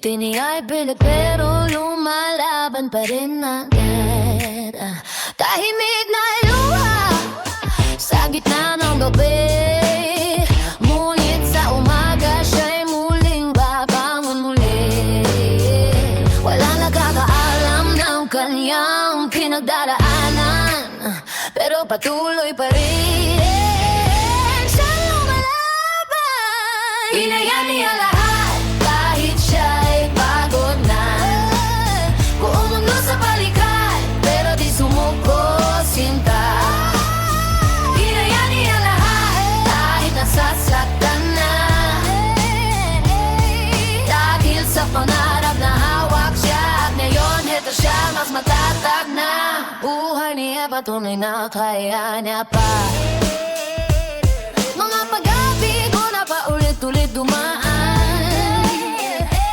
Piniyay pilit pero lumalaban pa rin agad. Tahimik na luha sa gitna ng gabi, ngunit sa umaga siya'y muling babangon muli. Wala nakakaalam ng kanyang pinagdaraanan, pero patuloy pa rin siya lumalaban. Hinayaan niya lahat kahit siya'y pagod na. Buong mundo sa balikan pero di sumuko sinta. Hinayaan niya lahat kahit nasasaktan na, dahil sa pangarap na hawak siya. At ngayon heto siya, mas matatag na. Buhay niya patunay na kaya niya pa. Mga pag-ibig ko na paulit-ulit dumaan,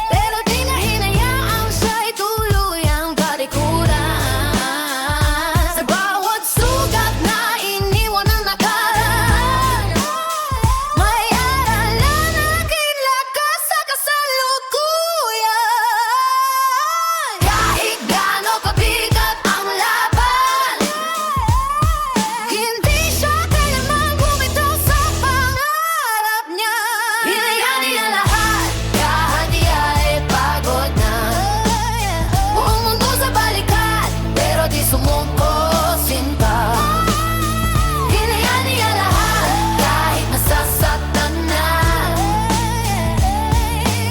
pero di na hinayaan siya'y tuluyang talikuran. Sa bawat sugat na iniwan ng nakaraan, may aral na aking lakas sa kasalukuyan. Kahit gaano kabigat ang laban, hindi siya kailanman bumitaw sa pangarap niya. Hinayaan niya lahat kahit iya'y pagod na. Buong mundo sa balikan pero di sumuko sinta. Hinayaan niya lahat kahit nasasaktan na,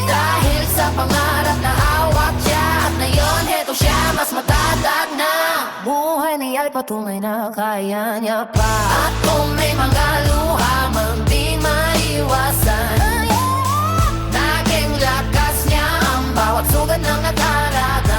dahil sa pangarap na hawak siya. At ngayon heto siya, mas matatag na. Buhay niya'y patunay na kaya niya pa. At kung may mga luha mang di maiwasan, naging lakas niya ang bawat sugat ng nakaraan.